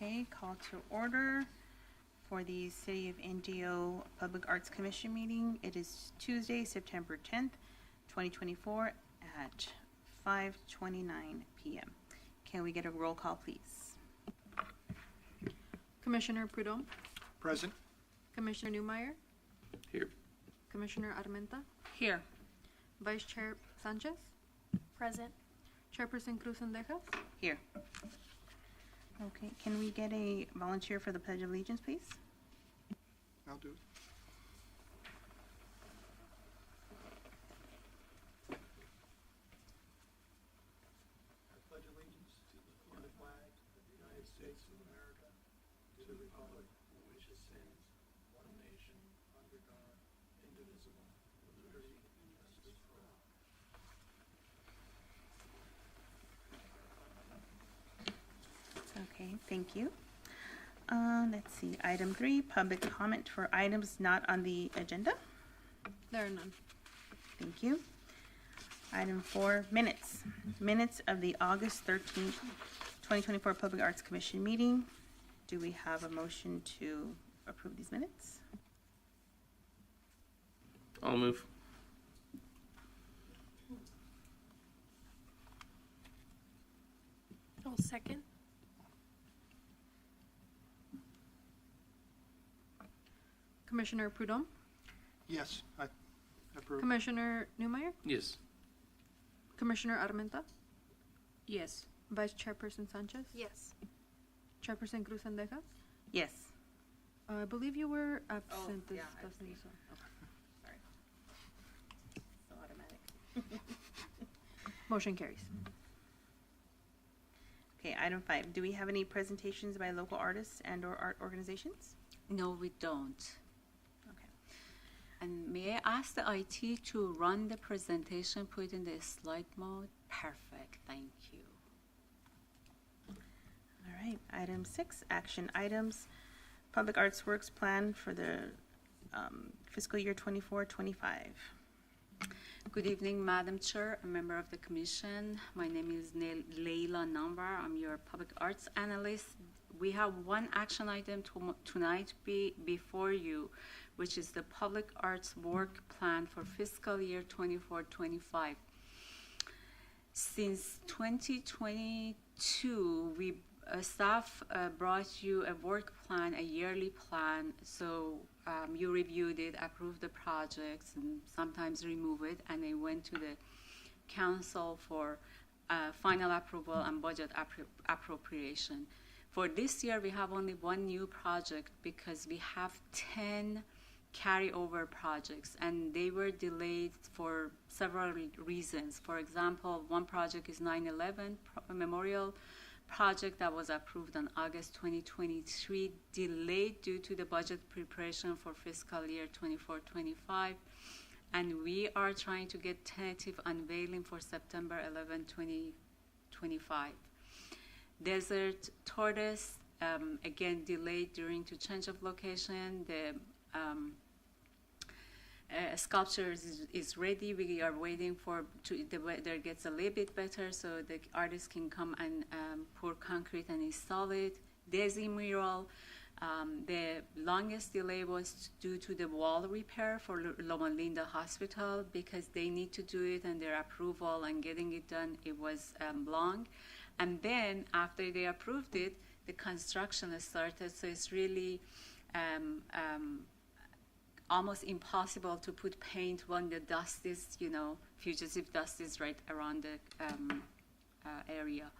Okay, call to order for the City of Indio Public Arts Commission meeting. It is Tuesday, September 10th, 2024 at 5:29 p.m. Can we get a roll call, please? Commissioner Prudhomme, Present. Commissioner Newmeyer, Here. Commissioner Armenta, Here. Vice Chair Sanchez, Present. Chairperson Cruz Sendejas. Here. Okay, can we get a volunteer for the Pledge of Allegiance, please? I'll do it. I pledge allegiance to the flag of the United States of America, to the republic for which it stands, one nation, under God, indivisible, with liberty and justice for all. Okay, thank you. Let's see, item 3, public comment for items not on the agenda. There are none. Thank you. Item 4, minutes. Minutes of the August 13th, 2024 Public Arts Commission meeting. Do we have a motion to approve these minutes? I'll move. I'll second. Commissioner Prudhomme, Yes, I approve. Commissioner Newmeyer, Yes. Commissioner Armenta, Yes. Vice Chairperson Sanchez, Yes. Chairperson Cruz Sendejas. Yes. I believe you were absent yeah, discussing abstain. this. Sorry. So automatic. Motion carries. Okay, item 5, do we have any presentations by local artists and or art organizations? No, we don't. Okay. And may I ask the IT to run the presentation, put it in the slide mode? Perfect, thank you. All right, item 6, action items. Public Arts Works plan for the fiscal year 24-25. Good evening, Madam Chair, a member of the Commission. My name is Leila Nambar. I'm your public arts analyst. We have one action item tonight before you, which is the Public Arts Work Plan for fiscal year 24-25. Since 2022, staff brought you a work plan, a yearly plan, so you reviewed it, approved the projects, and sometimes remove it, and they went to the council for final approval and budget appropriation. For this year, we have only one new project because we have 10 carryover projects, and they were delayed for several reasons. For example, one project is 9/11 Memorial project that was approved on August 2023, delayed due to the budget preparation for fiscal year 24-25, and we are trying to get tentative unveiling for September 11, 2025. Desert Tortoise, again delayed during to change of location. The sculpture is ready. We are waiting for the weather gets a little bit better so the artist can come and pour concrete and install it. Desi mural, the longest delay was due to the wall repair for Loma Linda Hospital because they need to do it, and their approval and getting it done, it was long. And then after they approved it, the construction started, so it's really almost impossible to put paint when the dust is, fugitive dust is right around the area.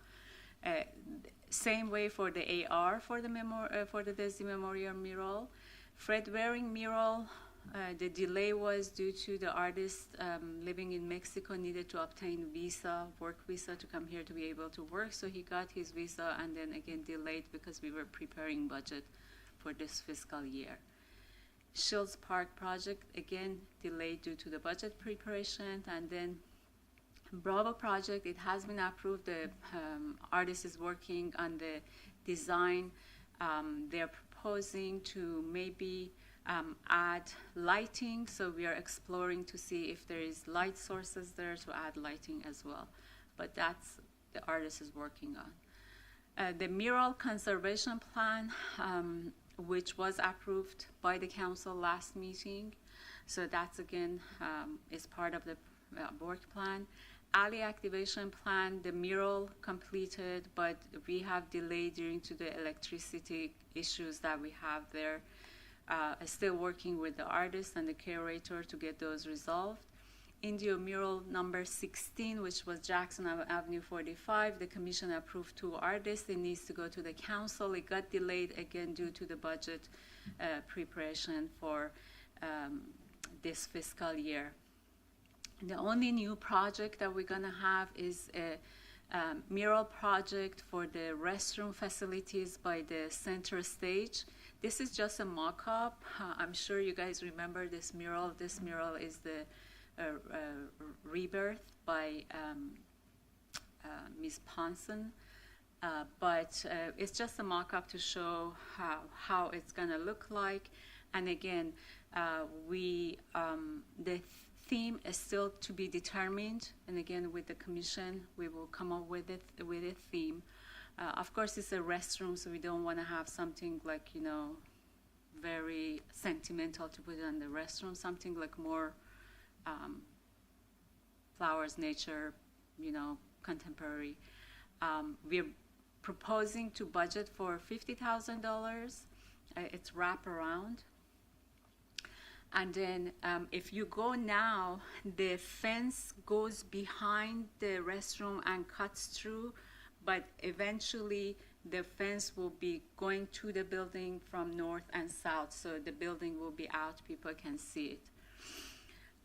Same way for the AR for the Desi Memorial mural. Fred Waring mural, the delay was due to the artist living in Mexico needed to obtain work visa to come here to be able to work. So he got his visa and then again delayed because we were preparing budget for this fiscal year. Shields Park project, again, delayed due to the budget preparation. And then Bravo project, it has been approved. The artist is working on the design. They're proposing to maybe add lighting, so we are exploring to see if there is light sources there to add lighting as well. But that's the artist is working on. The mural conservation plan, which was approved by the council last meeting. So that's again is part of the work plan. Alley activation plan, the mural completed, but we have delayed due to the electricity issues that we have there. Still working with the artist and the curator to get those resolved. Indio mural number 16, which was Jackson Avenue 45, the commission approved 2 artists. It needs to go to the council. It got delayed again due to the budget preparation for this fiscal year. The only new project that we're gonna have is a mural project for the restroom facilities by the center stage. This is just a mock-up. I'm sure you guys remember this mural. This mural is the Rebirth by Ms. Ponson. But it's just a mock-up to show how it's gonna look like. And again, the theme is still to be determined, and again with the commission we will come up with a theme. Of course it's a restroom, so we don't want to have something like, you know, very sentimental to put in the restroom, something like more flowers, nature, you know, contemporary. We're proposing to budget for $50,000. It's wraparound. And then if you go now, the fence goes behind the restroom and cuts through, but eventually the fence will be going to the building from north and south, so the building will be out, people can see it.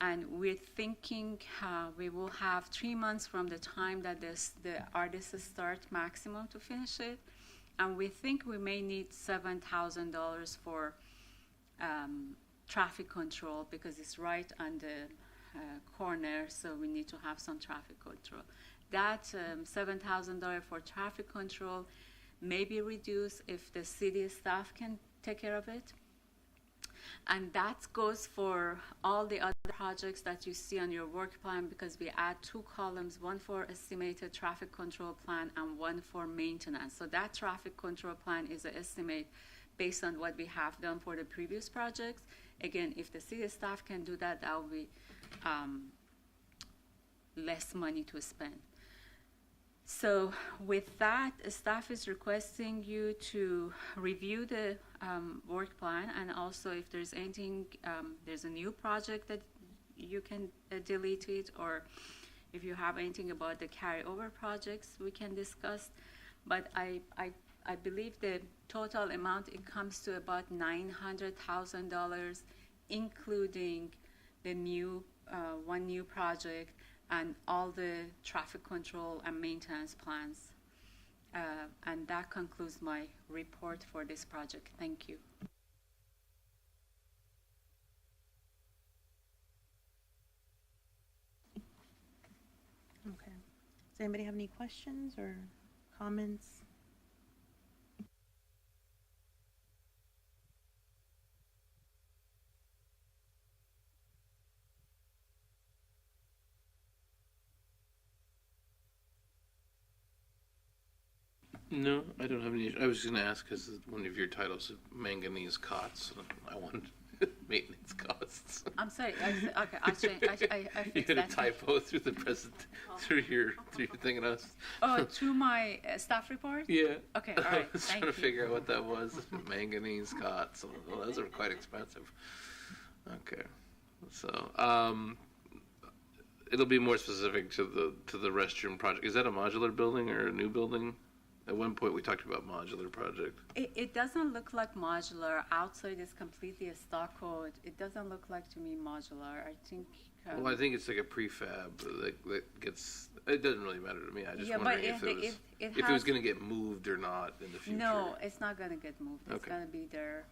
And we're thinking we will have 3 months from the time that the artists start maximum to finish it. And we think we may need $7,000 for traffic control, because it's right on the corner, so we need to have some traffic control. That $7,000 for traffic control may be reduced if the city staff can take care of it. And that goes for all the other projects that you see on your work plan, because we add 2 columns, one for estimated traffic control plan and one for maintenance. So that traffic control plan is an estimate based on what we have done for the previous projects. Again, if the city staff can do that, that will be less money to spend. So with that, staff is requesting you to review the work plan, and also if there's anything, there's a new project that you can delete it, or if you have anything about the carryover projects, we can discuss. But I believe the total amount, it comes to about $900,000, including the new one new project and all the traffic control and maintenance plans. And that concludes my report for this project. Thank you. Okay. Does anybody have any questions or comments? No, I don't have any. I was going to ask because one of your titles is manganese cots, and I wanted maintenance costs. I'm sorry. Okay, I You fixed had a that. typo through the through your thing, and I was. Oh, to my staff report? Yeah. Okay, all right. I was Thank trying to you. figure out what that was. Manganese cots. Well, those are quite expensive. Okay, so it'll be more specific to the restroom project. Is that a modular building or a new building? At one point, we talked about modular project. It doesn't look like modular. Outside is completely a stock code. It doesn't look like to me modular. I think. Well, I think it's like a prefab that gets. It doesn't really matter to me. I just Yeah, wondering but if it it was has- going to get moved or not in the future. No, it's not gonna get moved. It's Okay. gonna be there.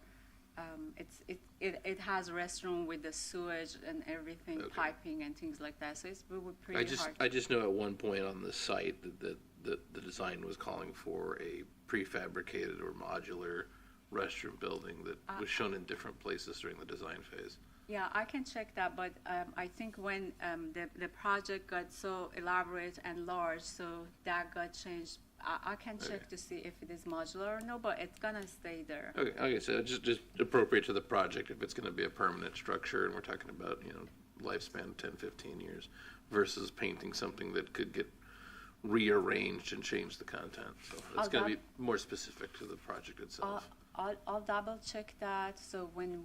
It has restroom with the sewage and everything, Okay. piping and things like that. So it's pretty hard. I just know at one point on the site that the design was calling for a prefabricated or modular restroom building that was shown in different places during the design phase. Yeah, I can check that, but I think when the project got so elaborate and large, so that got changed. I can check Okay. to see if it is modular or no, but it's gonna stay there. Okay, so just appropriate to the project if it's gonna be a permanent structure and we're talking about, you know, lifespan 10, 15 years versus painting something that could get rearranged and change the content. So it's I'll gonna be dou- more specific to the project I'll, itself. I'll double check that, so when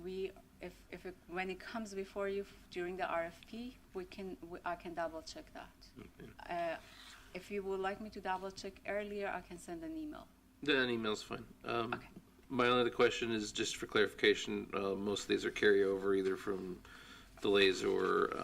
when it comes before you during the RFP, I can double check that. If you would like me to double check earlier, I can send an email. Then an email's fine. Okay. My only other question is just for clarification, most of these are carryover either from delays or,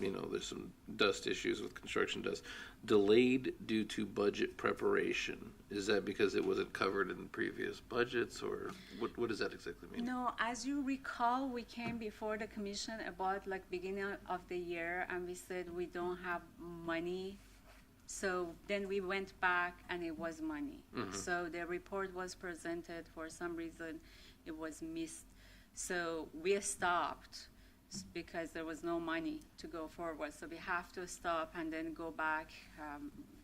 you know, there's some dust issues with construction dust. Delayed due to budget preparation. Is that because it wasn't covered in previous budgets or what does that exactly mean? No, as you recall, we came before the commission about like beginning of the year and we said we don't have money. So then we went back and it was money. So the report was presented, for some reason it was missed. So we stopped because there was no money to go forward. So we have to stop and then go back,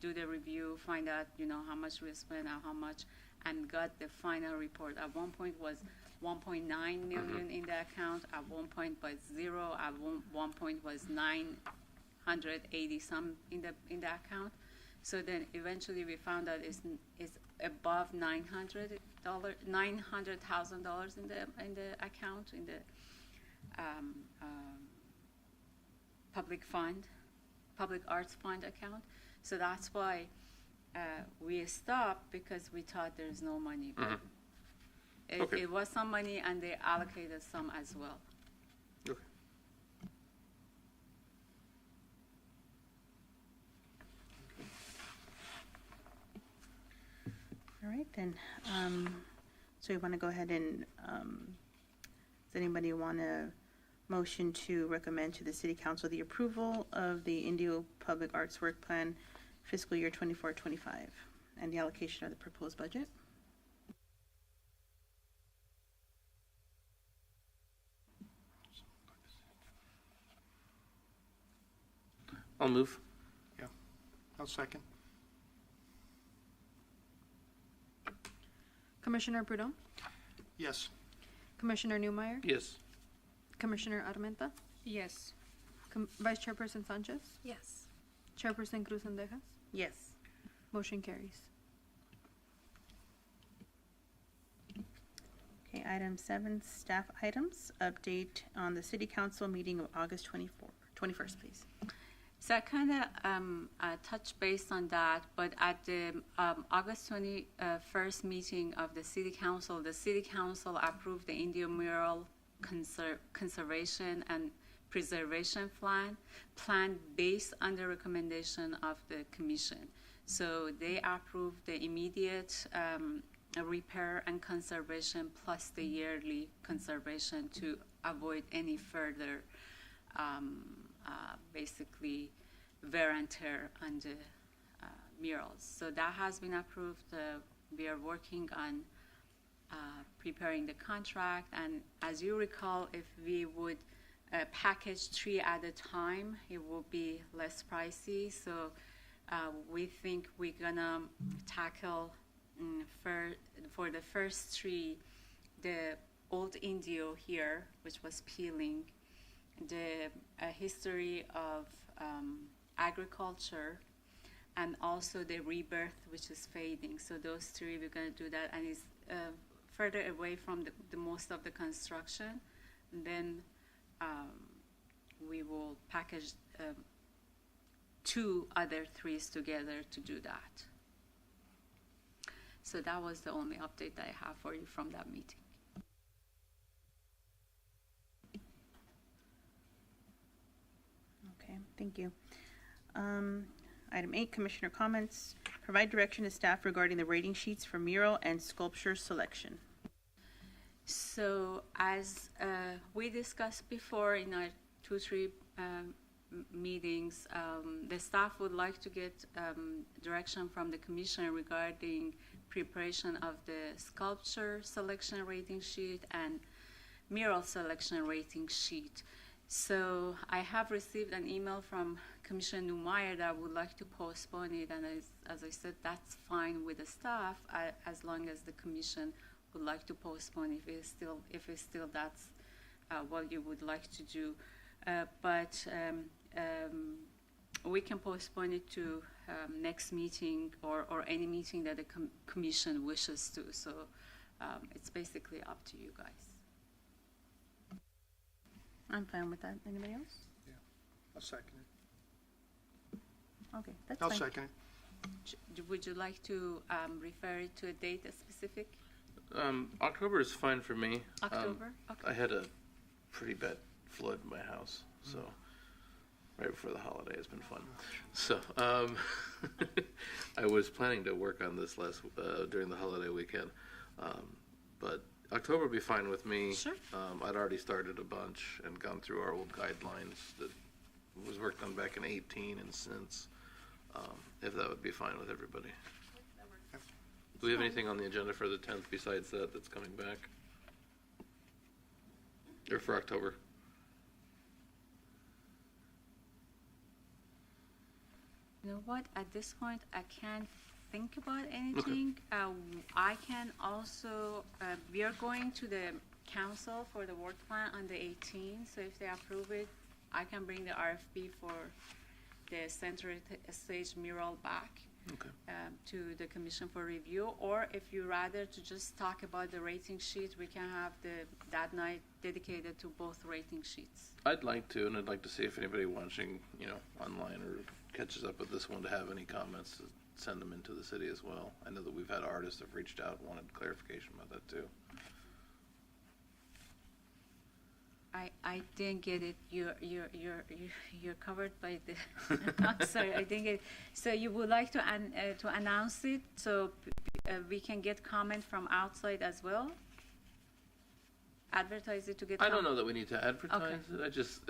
do the review, find out, you know, how much we spent and how much, and got the final report. At one point was 1.9 million in the account, at one point was 0, at one point was 980 some in the account. So then eventually we found out it's above $900,000 in the account, in the public arts fund account. So that's why we stopped, because we thought there's no money. But Okay. it was some money and they allocated some as well. Okay. All right, then. So we want to go ahead and, does anybody want a motion to recommend to the city council the approval of the Indio Public Arts Work Plan fiscal year 24-25 and the allocation of the proposed budget? I'll move. I'll second. Commissioner Prudhomme, Yes. Commissioner Newmeyer, Yes. Commissioner Armenta, Yes. Vice Chairperson Sanchez, Yes. Chairperson Cruz Sendejas. Yes. Motion carries. Okay, item 7, staff items, update on the city council meeting of August 21st, please. So I kind of touched base on that, but at the August 21st meeting of the city council approved the Indio mural conservation and preservation plan based on the recommendation of the commission. So they approved the immediate repair and conservation plus the yearly conservation to avoid any further basically wear and tear on the murals. So that has been approved. We are working on preparing the contract, and as you recall, if we would package 3 at a time, it will be less pricey. So we think we're gonna tackle for the first 3 the old Indio here, which was peeling, the history of agriculture, and also the rebirth, which is fading. So those 3, we're going to do that, and it's further away from the most of the construction. And then we will package 2 other 3s together to do that. So that was the only update that I have for you from that meeting. Okay, thank you. Item 8, commissioner comments. Provide direction to staff regarding the rating sheets for mural and sculpture selection. So as we discussed before in our 2-3 meetings, the staff would like to get direction from the commission regarding preparation of the sculpture selection rating sheet and mural selection rating sheet. So I have received an email from Commissioner Newmeyer that would like to postpone it, and as I said, that's fine with the staff as long as the commission would like to postpone if it's still that's what you would like to do. But we can postpone it to next meeting or any meeting that the commission wishes to. So it's basically up to you guys. I'm fine with that. Anybody else? I'll second it. Okay, that's I'll fine. second it. Would you like to refer it to a date specific? October is fine for me. October? Okay. I had a pretty bad flood in my house, so right before the holiday, it's been fun. So I was planning to work on this during the holiday weekend, but October would be fine with me. Sure. I'd already started a bunch and gone through our old guidelines that was worked on back in 18 and since, if that would be fine with everybody. Do we have anything on the agenda for the 10th besides that's coming back? Or for October? You know what? At this point, I can't think about anything. I can also, we are going to the council for the work plan on the 18th. So if they approve it, I can bring the RFP for the center stage mural back Okay. to the commission for review. Or if you rather to just talk about the rating sheet, we can have that night dedicated to both rating sheets. I'd like to, and I'd like to see if anybody watching, online or catches up with this one to have any comments, to send them into the city as well. I know that we've had artists have reached out, wanted clarification about that too. I didn't get it. You're covered by the. I'm sorry, I didn't get it. So you would like to announce it so we can get comment from outside as well. Advertise it to get. I don't know that we need to advertise it.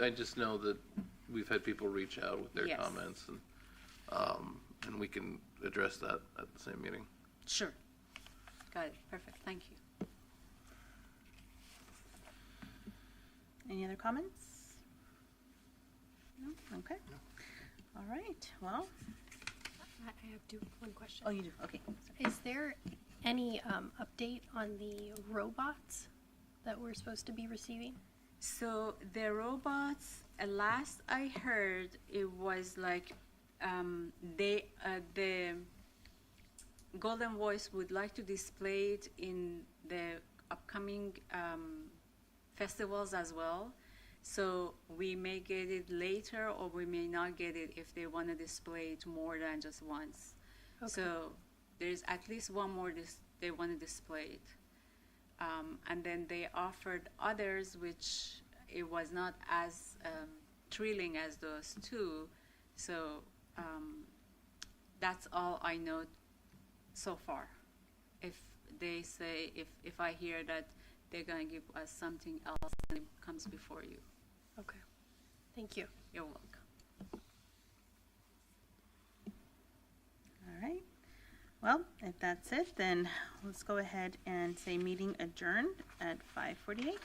I just know that we've had people reach out with their Yes. comments, and we can address that at the same meeting. Sure. Got it. Perfect. Thank you. Any other comments? No? Okay. All right, well, I have one question. oh, you do, okay. Is there any update on the robots that we're supposed to be receiving? So the robots, last I heard, it was like the Golden Voice would like to display it in the upcoming festivals as well. So we may get it later or we may not get it if they want to display it more than just once. Okay. So there's at least one more they want to display it. And then they offered others which it was not as thrilling as those two. So that's all I know so far. If they say, if I hear that they're going to give us something else, then it comes before you. Okay. Thank you. You're welcome. All right. Well, if that's it, then let's go ahead and say meeting adjourned at 5:48.